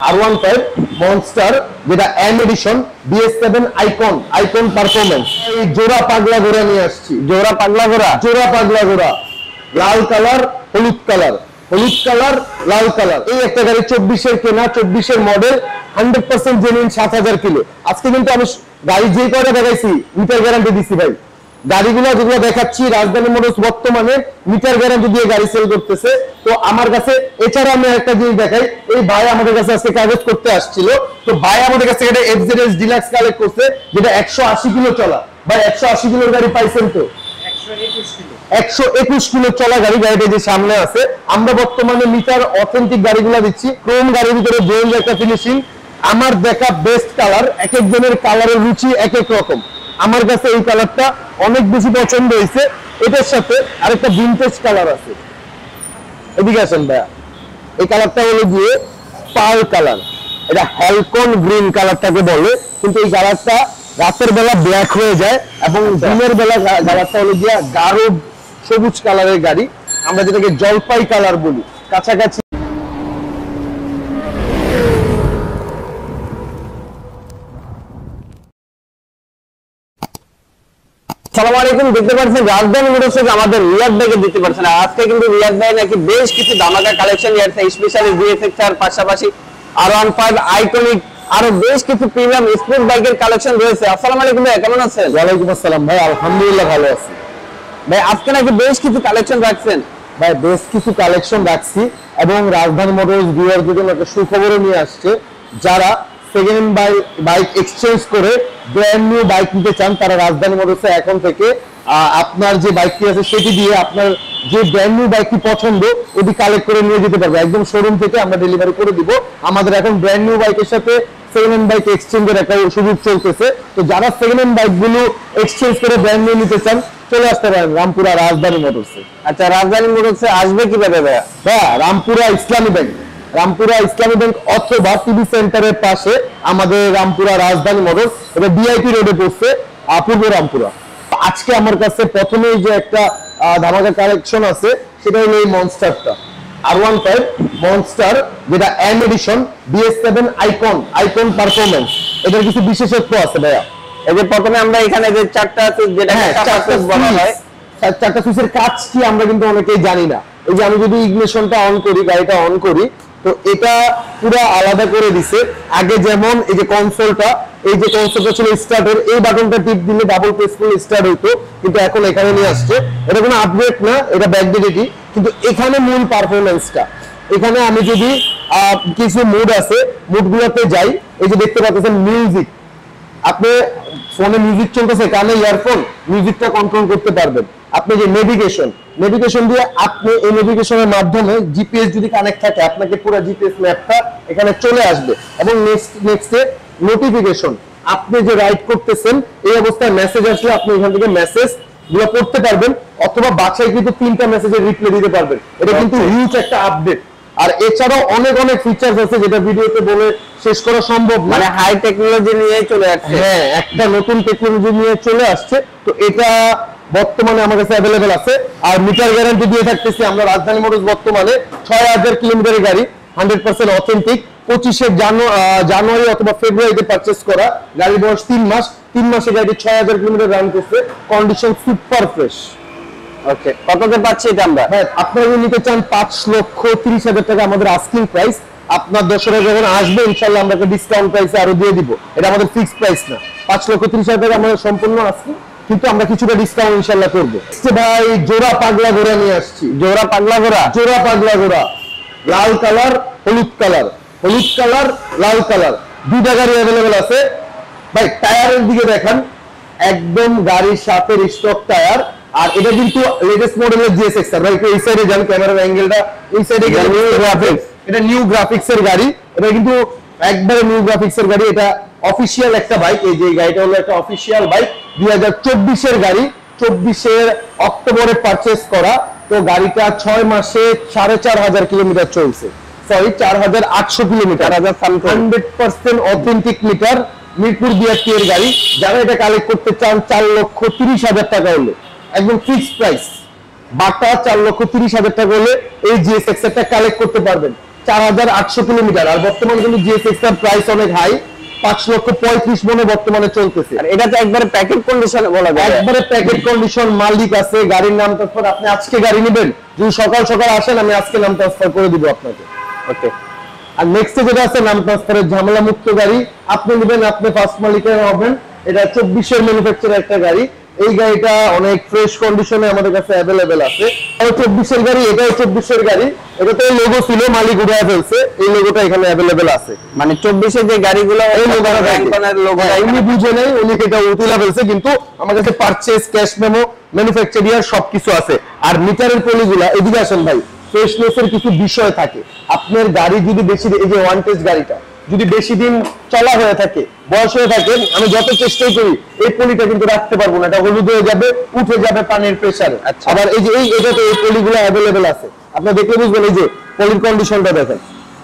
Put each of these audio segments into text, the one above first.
R15 Monster যেটা M edition BS7 icon performance. এই জোড়া পাগলা ঘোড়া নিয়ে আসছি। জোড়া পাগলা ঘোড়া লাল কালার হলুদ কালার লাল কালার। এই একটা গাড়ি 24-এর কেনা, 24-এর মডেল, 100% জেনুইন, 7000 কিলো। আজকে কিন্তু আমি গাড়ি যে কয়টা দেখাইছি মিটার গ্যারান্টি দিছি ভাই। গাড়িগুলো যেগুলো দেখাচ্ছি রাজধানী মোটরস বর্তমানে মিটার গ্যারান্টি দিয়ে গাড়ি সেল করতেছে। তো আমার কাছে এছাড়া আমি একটা জিনিস দেখাই, এই ভাই আমাদের কাছে আজকে কাগজ করতে আসছিল। তো ভাই আমাদের কাছে এটা FZS ডিলাক্স কালেক্ট করছে, যেটা 180 কিলো চলা। ভাই 180 কিলোর গাড়ি পাইছেন তো? 121 কিলো চলা গাড়ি। গাড়িটা যে সামনে আছে, আমরা বর্তমানে মিটার অথেন্টিক গাড়িগুলো দিচ্ছি। ক্রোম গাড়ির ভিতরে ব্রোঞ্জ একটা ফিনিশিং। আমার দেখা বেস্ট কালার। এক একজনের কালারের রুচি এক এক রকম। আমার কাছে এই কালারটা অনেক বেশি পছন্দ হয়েছে। এটার সাথে আরেকটা ভিনটেজ কালার আছে, এদিকে আসেন ভাইয়া। এই কালারটা হলো গিয়ে পার্ল কালার, এটা হ্যালকন গ্রিন কালারটাকে বলে, কিন্তু এই কালারটা রাতের বেলা ব্ল্যাক হয়ে যায় এবং দিনের বেলা কালারটা হলো গিয়ে গাঢ় সবুজ কালারের গাড়ি, আমরা যেটাকে জলপাই কালার বলি, কাছাকাছি। আসসালামু আলাইকুম। দেখতে পাচ্ছেন রাজধানী মোটরস আমাদের রিয়াদ ভাইকে দেখতে পাচ্ছেন। আজকে কিন্তু রিয়াদ ভাই নাকি বেশ কিছু ধামাকা কালেকশন নিয়ে আসছে, স্পেশালি GSX এর পাশাপাশি R15 আইকনিক আরো বেশ কিছু প্রিমিয়াম স্পোর্ট বাইকের কালেকশন রয়েছে। আসসালামু আলাইকুম ভাই, কেমন আছেন? ওয়ালাইকুম আসসালাম ভাই, আলহামদুলিল্লাহ ভালো আছি ভাই। আজকে নাকি বেশ কিছু কালেকশন রাখছেন? ভাই বেশ কিছু কালেকশন রাখছি এবং রাজধানী মোটরস ভিউয়ারদের জন্য একটা সুখবরও নিয়ে আসছে। যারা সেকেন্ড বাইক এক্সচেঞ্জ করে ব্র্যান্ড নিউ বাইক নিতে চান, তারা রাজধানী মোটরসে এখন থেকে আপনার যে বাইকটি আছে সেটি দিয়ে আপনার যে ব্র্যান্ড নিউ বাইকটি পছন্দ ওটি কালেক্ট করে নিয়ে যেতে পারবে। একদম শোরুম থেকে আমরা ডেলিভারি করে দিব। আমাদের এখন ব্র্যান্ড নিউ বাইকের সাথে সেকেন্ড হ্যান্ড বাইক এক্সচেঞ্জের একটা সুযোগ চলতেছে। তো যারা সেকেন্ড হ্যান্ড বাইকগুলো এক্সচেঞ্জ করে ব্র্যান্ড নিউ নিতে চান, চলে আসতে পারেন রামপুরা রাজধানী মোটরসে। আচ্ছা, রাজধানী মোটরসে আসবে কিভাবে ভাইয়া? হ্যাঁ, রামপুরা ইসলামী ব্যাংক অথবা টিভি সেন্টারের পাশে আমাদের রামপুরা রাজধানী মোটরস, এটা ডিআইপি রোডে পড়ছে, পূর্ব রামপুরা। আজকে আমার কাছে প্রথমেই যে একটা ধামাকা কালেকশন আছে সেটা হলো এই মনস্টারটা, R15 মনস্টার, যেটা M edition BS7 icon performance. এটার কিছু বিশেষত্ব আছে ভাইয়া। এই যে প্রথমে আমরা এখানে যে চারটা আছে, যেটা চারটা সুইচের কাজ কি আমরা কিন্তু অনেকেই জানি না। এই যে আমি যদি ইগনিশনটা অন করি, গাড়িটা অন করি, তো এটা পুরো আলাদা করে দিছে। আগে যেমন এই যে কনসোলটা ছিল স্টার্টের, এই বাটনটা টিপ দিলে ডাবল প্রেস করলে স্টার্ট হইতো, কিন্তু এখন এখানে নিয়ে আসছে। এটা কোনো আপডেট না, এটা ব্যাকডেটেডই, কিন্তু এখানে মূল পারফরম্যান্সটা। এখানে আমি যদি কিছু মুড আছে, মুডগুলোতে যাই, এই যে দেখতে পাচ্ছেন মিউজিক, আপনি ফোনে মিউজিক চলতেছে, কানে ইয়ারফোন, মিউজিকটা কন্ট্রোল করতে পারবেন। আপনি যে নেভিগেশন দিয়ে আপনি এই নেভিগেশনের মাধ্যমে জিপিএস যদি কানেক্ট থাকে, আপনাকে পুরো জিপিএস ম্যাপটা এখানে চলে আসবে। এবং নেক্সটে নোটিফিকেশন, আপনি যে রাইড করতেছেন এই অবস্থায় মেসেজ আসলে আপনি এখান থেকে মেসেজ গুলো পড়তে পারবেন, অথবা বাছাই কিন্তু 3টা মেসেজের রিপ্লাই দিতে পারবেন। এটা কিন্তু হিউজ একটা আপডেট। আর এছাড়াও অনেক ফিচার্স আছে যেটা ভিডিওতে বলে শেষ করা সম্ভব না। মানে হাই টেকনোলজি নিয়ে চলে আসছে। হ্যাঁ, একটা নতুন টেকনোলজি নিয়ে চলে আসছে। তো এটা বর্তমানে আমার কাছে অ্যাভেলেবেল আছে। আর মিটার গ্যারান্টি দিয়ে থাকতেছি আমরা রাজধানী মোটরস বর্তমানে 6000 কিলোমিটারের গাড়ি, 100% অথেন্টিক। 25 জানুয়ারি অথবা ফেব্রুয়ারিতে পারচেজ করা গাড়ি, বয়স 3 মাসে গাড়ি 6000 কিলোমিটার রান করছে, কন্ডিশন সুপার ফ্রেশ। ওকে, কততে পাচ্ছি এটা আমরা? হ্যাঁ, আপনারা যদি নিতে চান 5,30,000 টাকা আমাদের আস্কিং প্রাইস। আপনার দর্শকরা যখন আসবে ইনশাআল্লাহ আমরা একটা ডিসকাউন্ট প্রাইসে আরো দিয়ে দিব। এটা আমাদের ফিক্সড প্রাইস না, 5,30,000 টাকা আমাদের সম্পূর্ণ আস্কিং, কিন্তু আমরা কিছুটা ডিসকাউন্ট ইনশাআল্লাহ করব। ভাই জোড়া পাগলা ঘোড়া নিয়ে আসছি। জোড়া পাগলা ঘোড়া লাল কালার হলুদ কালার লাল কালার, দুইটা গাড়ি অ্যাভেলেবেল আছে। ভাই টায়ারের দিকে দেখেন, একদম গাড়ির সাথে স্টক টায়ার। আর এটা কিন্তু লেটেস্ট মডেলের GSX ভাই, একটু এই সাইডে যান, ক্যামেরার অ্যাঙ্গেলটা এই সাইডে গেলে এটা নিউ গ্রাফিক্স এর গাড়ি। এটা কিন্তু একবারে নিউ গ্রাফিক্স এর গাড়ি। এটা অফিশিয়াল একটা বাইক। এই যে গাড়িটা হলো একটা অফিশিয়াল বাইক, 2024 এর গাড়ি, 24 অক্টোবরে পারচেজ করা। তো গাড়িটা 6 মাসে 4500 কিলোমিটার চলছে, sorry 4800 kilometre, 100% authentic metre, Mirpur BRT এর গাড়ি। যারা এটা কালেক্ট করতে চান 4,30,000 টাকা হলে একদম ফিক্সড প্রাইস, বাটা 4,30,000 টাকা হলে এই GSX টা কালেক্ট করতে পারবেন। 4800 কিলোমিটার। আর বর্তমানে কিন্তু GSX এর প্রাইস অনেক হাই, 5,35,000 মনে বর্তমানে চলতেছে। আর এটা তো একবারে প্যাকেট কন্ডিশনে বলা যায়, একবারে প্যাকেট কন্ডিশন, মালিক আছে, গাড়ির নাম ট্রান্সফার। আপনি আজকে গাড়ি নেবেন, যদি সকাল সকাল আসেন আমি আজকে নাম ট্রান্সফার করে দিব আপনাকে। ওকে। আর নেক্সট যেটা আছে নাম ট্রান্সফারের ঝামেলা মুক্ত গাড়ি, আপনি নেবেন, আপনি ফার্স্ট মালিকের হবেন। এটা 24 এর ম্যানুফ্যাকচার একটা গাড়ি। এই গাড়িটা অনেক ফ্রেশ কন্ডিশনে আমাদের কাছে অ্যাভেলেবেল আছে। এটাও 24 এর গাড়ি, এটাও 24 এর গাড়ি। এটাতে লোগো ছিল, মালিক উড়ায় ফেলছে, এই লোগোটা এখানে অ্যাভেলেবেল আছে। মানে 24 এর যে গাড়িগুলো এই লোগোটা র্যাঙ্কনের লোগো, উনি বুঝে নেই, উনি এটা উঠিলা ফেলছে, কিন্তু আমার কাছে পারচেজ, ক্যাশ মেমো, ম্যানুফ্যাকচারিয়ার সবকিছু আছে। আর মিটারের পলিগুলা, এদিকে আসেন ভাই, ফ্রেশনেসের কিছু বিষয় থাকে। আপনার গাড়ি যদি বেশি, এই যে ওয়ান টেস্ট গাড়িটা যদি বেশি দিন চলা হয়ে থাকে, বয়স হয়ে থাকে, আমি যত চেষ্টাই করি এই পলিটা কিন্তু রাখতে পারবো না, এটা হলুদ হয়ে যাবে, উঠে যাবে পানির প্রেসারে। আবার এই যে এটাতে এই পলিগুলো অ্যাভেলেবেল আছে, আপনারা দেখলে বুঝবেন। এই যে পলির কন্ডিশনটা দেখেন,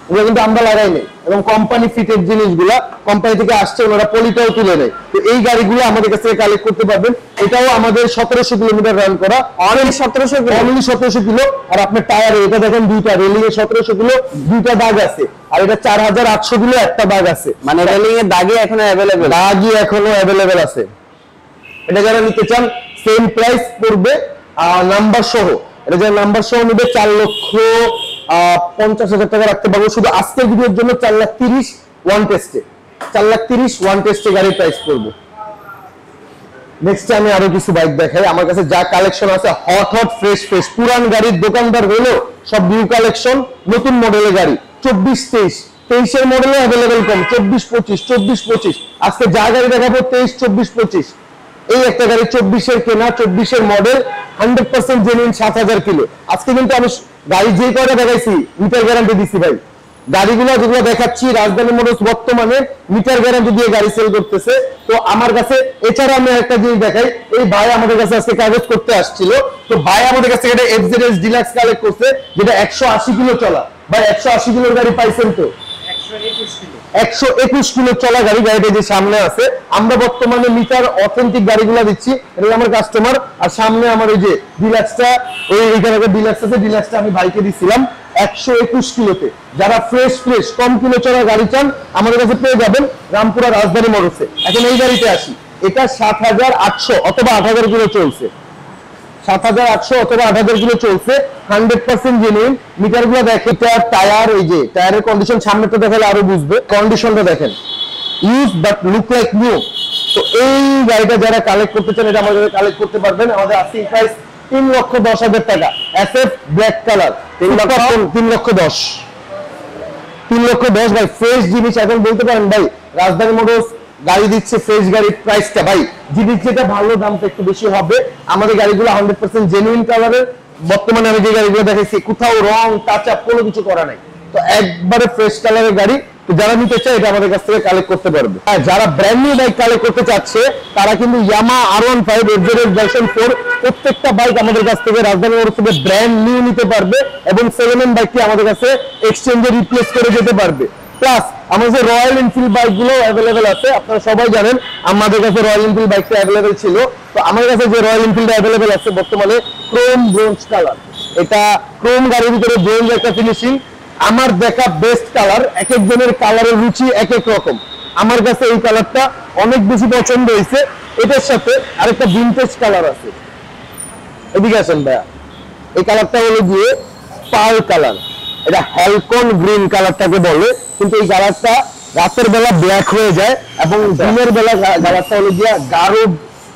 ওগুলো কিন্তু আমরা লাগাই নেই, এবং কোম্পানি ফিটেড জিনিসগুলা কোম্পানি থেকে আসছে, ওনারা পলিটাও তুলে নেয়। তো এই গাড়িগুলো আমাদের কাছ থেকে কালেক্ট করতে পারবেন। এটাও আমাদের 1700 কিলোমিটার রান করা, অনলি 1700 কিলো। আর আপনার টায়ারে এটা দেখেন, দুইটা রেলিং এ 1700 কিলো, দুইটা দাগ আছে। আর এটা 4800 কিলো, একটা দাগ আছে। মানে রেলিং এর দাগই এখনো অ্যাভেলেবেল, দাগই এখনো অ্যাভেলেবেল আছে। এটা যারা নিতে চান সেম প্রাইস পড়বে নাম্বার সহ। এটা যারা নাম্বার সহ নেবে 4,50,000 টাকা রাখতে পারবো। শুধু আজকের ভিডিওর জন্য 4,30,000 ওয়ান টেস্টে, 4,30,000 ওয়ান টেস্টে গাড়ির প্রাইস পড়বে। নেক্সট আমি আরো কিছু বাইক দেখাই। আমার কাছে যা কালেকশন আছে, হট ফ্রেশ, পুরান গাড়ির দোকানদার হলো সব নিউ কালেকশন, নতুন মডেলের গাড়ি। 24-23, 23 এর মডেলে অ্যাভেলেবেল কম, 24-25, 24-25। আজকে যা গাড়ি দেখাবো 23, 24-25। এই একটা গাড়ি 24 এর কেনা, 24 এর মডেল, 100% জেনুইন, 7,000 কিলো। আজকে কিন্তু আমি গাড়ি যে কয়টা দেখাইছি মিটার গ্যারান্টি দিচ্ছি ভাই। গাড়িগুলো যেগুলো দেখাচ্ছি, রাজধানী মোটরস বর্তমানে মিটার গ্যারান্টি দিয়ে গাড়ি সেল করতেছে। তো আমার কাছে এছাড়া আমি একটা জিনিস দেখাই, এই ভাই আমাদের কাছে আজকে কাগজ করতে আসছিল। তো ভাই আমাদের কাছে এটা FZS ডিলাক্স কালেক্ট করছে, যেটা 180 কিলো চলা। ভাই 180 কিলোর গাড়ি পাইছেন তো? 121 কিলো চলা গাড়ি, গাড়িটা যে সামনে আছে। আমরা বর্তমানে মিটার অথেন্টিক গাড়িগুলো দিচ্ছি, এটা আমার কাস্টমার। আর সামনে আমার ওই যে ডিলাক্সটা, এইখানে ডিলাক্স আছে, ডিলাক্সটা আমি বাইকে দিছিলাম 121 কিলোতে। যারা ফ্রেশ কম কিলো চলা গাড়ি চান, আমাদের কাছে পেয়ে যাবেন রামপুরা রাজধানী মোটরসে। এখন এই গাড়িতে আসি, এটা 7,800 অথবা 8,000 কিলো চলছে, 7,800 অথবা 8,000 কিলো চলছে, 100% জেনুইন। মিটার গুলো দেখে, টায়ার, এই যে টায়ারের কন্ডিশন সামনেটা দেখালে আরো বুঝবে। কন্ডিশনটা দেখেন, use but look like new. তো এই গাড়িটা যারা কালেক্ট করতে চান, এটা আমাদের কালেক্ট করতে পারবেন। আমাদের আস্কিং প্রাইস 3,10,000 টাকা, SF ব্ল্যাক কালার, 3,10,000, 3,10,000 ভাই। ফ্রেশ জিনিস। এখন বলতে পারেন ভাই রাজধানী মোটরস গাড়ি দিচ্ছে ফ্রেশ গাড়ির প্রাইসটা, ভাই জিনিস যেটা ভালো দামটা একটু বেশি হবে। আমাদের গাড়িগুলো 100% জেনুইন কালারের। বর্তমানে আমি যে গাড়িগুলো দেখাইছি, কোথাও রং টাচ আপ কোনো কিছু করা নাই, তো একবারে ফ্রেশ কালারের গাড়ি। তো যারা নিতে চায় এটা আমাদের কাছ থেকে কালেক্ট করতে পারবে। আর যারা ব্র্যান্ড নিউ বাইক কালেক্ট করতে চাচ্ছে, তারা কিন্তু ইয়ামাহা R15 FZS ভার্সন 4 প্রত্যেকটা বাইক আমাদের কাছ থেকে রাজধানী মোটরস থেকে ব্র্যান্ড নিউ নিতে পারবে, এবং 7M বাইকটি আমাদের কাছে এক্সচেঞ্জে রিপ্লেস করে যেতে পারবে। প্লাস আমাদের রয়্যাল এনফিল্ড বাইকগুলো অ্যাভেলেবেল আছে। আপনারা সবাই জানেন আমাদের কাছে রয়্যাল এনফিল্ড বাইকটা অ্যাভেলেবেল ছিল। তো আমাদের কাছে যে রয়্যাল এনফিল্ড অ্যাভেলেবেল আছে বর্তমানে ক্রোম ব্রোঞ্জ কালার। এটা ক্রোম গাড়ির ভিতরে ব্রোঞ্জ একটা ফিনিশিং, আমার দেখা বেস্ট কালার। এক একজনের কালারের রুচি এক এক রকম। আমার কাছে এই কালারটা অনেক বেশি পছন্দ হয়েছে। এটার সাথে আরেকটা ভিনটেজ কালার আছে, এদিকে আসেন ভাইয়া। এই কালারটা হলো গিয়ে পার্ল কালার, এটা হ্যালকন গ্রিন কালারটাকে বলে, কিন্তু এই কালারটা রাতের বেলা ব্ল্যাক হয়ে যায়, এবং দিনের বেলা কালারটা হলো গিয়া গাঢ়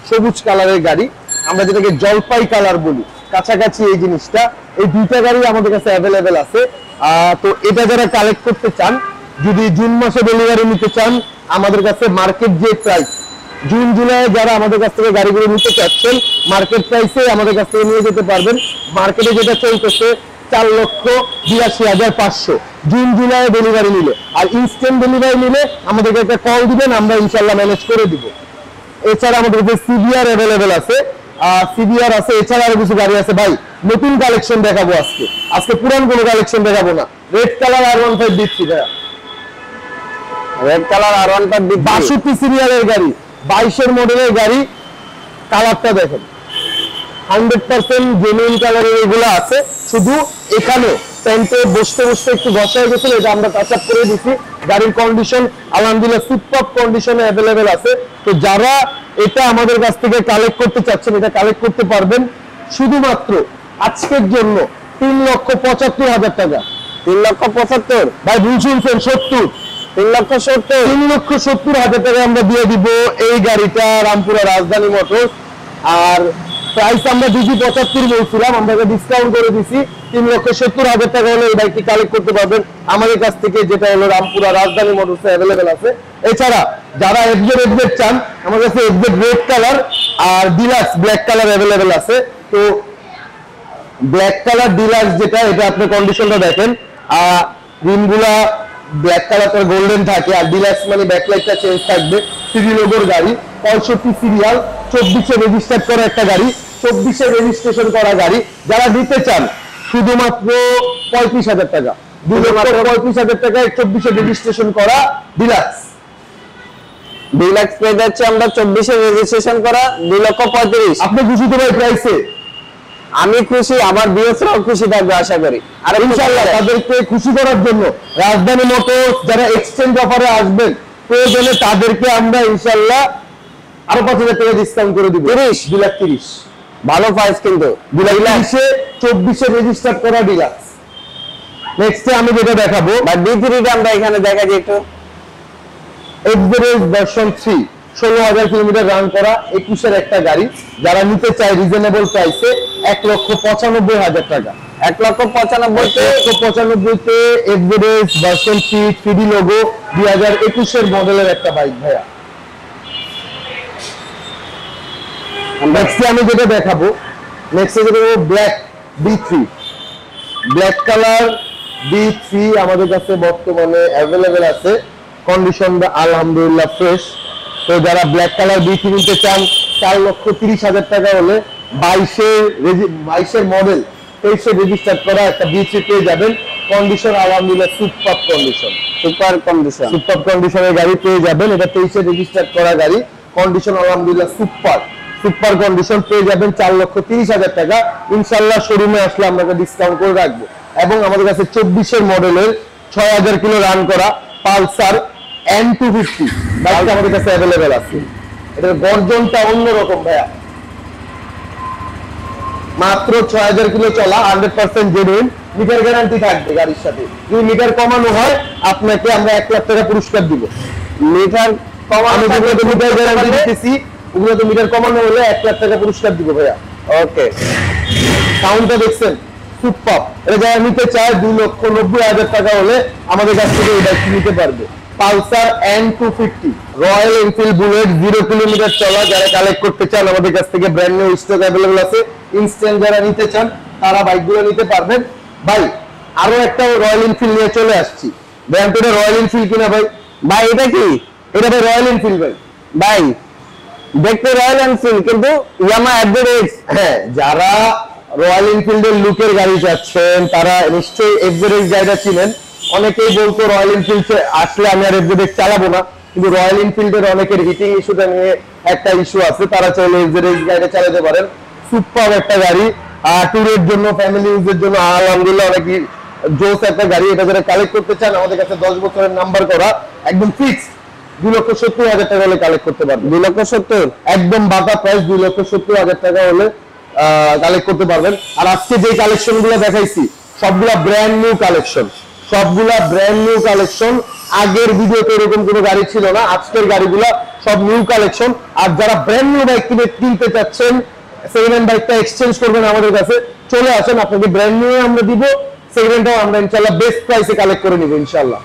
সবুজ কালারের গাড়ি, আমরা যেটাকে জলপাই কালার বলি, কাছাকাছি এই জিনিসটা। এই দুইটা গাড়ি আমাদের কাছে অ্যাভেলেবেল আছে। তো এটা যারা কালেক্ট করতে চান, যদি জুন মাসে ডেলিভারি নিতে চান, আমাদের কাছে মার্কেট যে প্রাইস, জুন জুলাই যারা আমাদের কাছ থেকে গাড়িগুলো নিতে চাচ্ছেন, মার্কেট প্রাইসে আমাদের কাছ থেকে নিয়ে যেতে পারবেন। মার্কেটে যেটা চলতেছে 4,82,500 জুন জুলাই ডেলিভারি নিলে। আর ইনস্ট্যান্ট ডেলিভারি নিলে আমাদেরকে একটা কল দিবেন, আমরা ইনশাল্লাহ ম্যানেজ করে দিব। এছাড়া আমাদের কাছে সিবিআর অ্যাভেলেবেল আছে, সিবিআর আছে। এছাড়া আরো কিছু গাড়ি আছে ভাই, নতুন কালেকশন দেখাবো আজকে পুরান কোনো কালেকশন দেখাবো না। রেড কালার R15 দিচ্ছি ভাইয়া, রেড কালার R15 62 সিরিয়ালের গাড়ি, 22 এর মডেলের গাড়ি। কালারটা দেখেন, 100% জেনুইন কালারের এগুলো আছে। শুধু এখানে স্ট্যান্ডে বসতে বসতে একটু ঘষা হয়ে গেছিল, এটা আমরা টাচ আপ করে দিচ্ছি। গাড়ির কন্ডিশন আলহামদুলিল্লাহ সুপার কন্ডিশনে অ্যাভেলেবেল আছে। তো যারা এটা আমাদের কাছ থেকে কালেক্ট করতে চাচ্ছেন, এটা কালেক্ট করতে পারবেন শুধুমাত্র আজকের জন্য 3,75,000 টাকা। 3,75,000 ভাই ভুল শুনছেন, 70। 3,70,000 3,70,000 টাকা আমরা দিয়ে দিব এই গাড়িটা, রামপুরা রাজধানী মোটরস। আর প্রাইস আমরা 275 বলছিলাম, আমরা ডিসকাউন্ট করে দিছি। 3,70,000 টাকা হলে এই বাইকটি কালেক্ট করতে পারবেন আমাদের কাছ থেকে, যেটা হলো রামপুরা রাজধানী মোটরসে অ্যাভেলেবেল আছে। এছাড়া যারা এফজেড চান, আমার কাছে এফজেড রেড কালার আর ডিলাক্স ব্ল্যাক কালার অ্যাভেলেবেল আছে। তো ব্ল্যাক কালার ডিলাক্স যেটা, এটা আপনি কন্ডিশনটা দেখেন, রিমগুলা ব্ল্যাক কালার তার গোল্ডেন থাকে, আর ডিলাক্স মানে ব্যাকলাইটটা চেঞ্জ থাকবে। সিডি লোগোর গাড়ি, 65 সিরিয়াল, 24-এ রেজিস্টার্ড করা একটা গাড়ি, 24-এ রেজিস্ট্রেশন করা গাড়ি। যারা দিতে চান শুধুমাত্র 35,000 টাকা, 2,35,000 টাকায় 24-এ রেজিস্ট্রেশন করা ডিলাক্স। ডিলাক্স পেয়ে যাচ্ছে আমরা 24-এ রেজিস্ট্রেশন করা 2,35,000। আপনি খুশি তো ভাই প্রাইসে? আমি খুশি, আমার ভিউয়ার্সরাও খুশি থাকবে আশা করি। আর ইনশাআল্লাহ তাদেরকে খুশি করার জন্য রাজধানী মোটরস যারা এক্সচেঞ্জ অফারে আসবেন, প্রয়োজনে তাদেরকে আমরা ইনশাআল্লাহ আরো 5,000 টাকা ডিসকাউন্ট করে দিব। 2,30,000 ভালো প্রাইস কিন্তু। 2,30,000 24-এ রেজিস্টার করা ডিলাক্স। নেক্সটে আমি যেটা দেখাবো, বা D3 আমরা এখানে দেখাই একটু। এক্সপেরিয়েন্স ভার্সন 3, 16,000 কিলোমিটার রান করা 21-এর একটা গাড়ি। যারা নিতে চায় রিজনেবল প্রাইসে 1,95,000 টাকা। 1,95,000 এক্সপেরিয়েন্স ভার্সন 3 3D লোগো 2021-এর মডেলের একটা বাইক ভাইয়া। নেক্সটে আমি যেটা দেখাবো, black B3, black colour B3 আমাদের কাছে বর্তমানে অ্যাভেলেবেল আছে। কন্ডিশনটা আলহামদুলিল্লাহ ফ্রেশ। তো যারা ব্ল্যাক কালার B3 নিতে চান, 4,30,000 টাকা হলে 22-এর মডেল, 23-এ রেজিস্টার করা একটা B3 পেয়ে যাবেন। কন্ডিশন আলহামদুলিল্লাহ সুপার কন্ডিশন, সুপার কন্ডিশনের গাড়ি পেয়ে যাবেন। এটা 23-এ রেজিস্টার করা গাড়ি, কন্ডিশন আলহামদুলিল্লাহ সুপার কন্ডিশন পেয়ে যাবেন 4,30,000 টাকা। ইনশাআল্লাহ শোরুমে আসলে আমরা ডিসকাউন্ট করে রাখবো। এবং আমাদের কাছে 24-এর মডেলের 6,000 কিলো রান করা পালসার N250 বাইকটা আমাদের কাছে অ্যাভেলেবেল আছে। এটার গর্জনটা অন্যরকম ভাইয়া। মাত্র 6,000 কিলো চলা, 100% জেনুইন, মিটার গ্যারান্টি থাকবে গাড়ির সাথে। যদি মিটার কমানো হয় আপনাকে আমরা 1 লাখ টাকা পুরস্কার দিব। মিটার কমানো, মিটার গ্যারান্টি দিতেছি, ওগুলো তো মিটার কমানো হলে 1 লাখ টাকা পুরস্কার দিব ভাইয়া। ওকে, সাউন্ডটা দেখছেন সুপার। এটা যারা নিতে চায় 2,90,000 টাকা হলে আমাদের কাছ থেকে এই বাইকটি নিতে পারবে। Pulsar N250 royal Enfield bullet, 0 kilometre চলা। যারা কালেক্ট করতে চান আমাদের কাছ থেকে ব্র্যান্ড নিউ স্টক অ্যাভেলেবল আছে। ইনস্ট্যান্ট যারা নিতে চান তারা বাইকগুলো নিতে পারবেন। ভাই আরো একটা রয়্যাল এনফিল্ড নিয়ে চলে আসছি। ব্র্যান্ডটা রয়্যাল এনফিল্ড কিনা ভাই? ভাই এটা কি? এটা ভাই রয়্যাল এনফিল্ড ভাই। ভাই দেখতে রয়্যাল এনফিল্ড কিন্তু ইয়ামা এভারেজ। হ্যাঁ, যারা রয়্যাল এনফিল্ডের লুকের গাড়ি চাচ্ছেন তারা নিশ্চয়ই এভারেজ গাড়িটা চিনেন। অনেকেই বলতো রয়্যাল এনফিল্ড আসলে আমি আর এভারেজ চালাবো না, কিন্তু রয়্যাল এনফিল্ডের অনেকের হিটিং ইস্যুটা নিয়ে একটা ইস্যু আছে, তারা চাইলে এভারেজ গাড়িটা চালাতে পারেন। সুপার একটা গাড়ি, ট্যুরের জন্য, ফ্যামিলি ইউজের জন্য আলহামদুলিল্লাহ অনেক জোস একটা গাড়ি। এটা যারা কালেক্ট করতে চান আমাদের কাছে 10 বছরের নাম্বার করা, একদম ফিক্সড 2,70,000 টাকা হলে কালেক্ট করতে পারবেন। 2,70,000 একদম বাটা প্রাইস, 2,70,000 টাকা হলে কালেক্ট করতে পারবেন। আর আজকে যে কালেকশন গুলো দেখাইছি সবগুলা ব্র্যান্ড নিউ কালেকশন, আগের ভিডিওতে এরকম কোনো গাড়ি ছিল না। আজকের গাড়িগুলা সব নিউ কালেকশন। আর যারা ব্র্যান্ড নিউ বাইক কিনতে চাচ্ছেন, সেকেন্ড হ্যান্ড বাইকটা এক্সচেঞ্জ করবেন আমাদের কাছে, চলে আসেন, আপনাকে ব্র্যান্ড নিউ আমরা দিব, সেকেন্ড হ্যান্ডটাও আমরা ইনশাআল্লাহ বেস্ট প্রাইসে কালেক্ট করে নিব ইনশাআল্লাহ।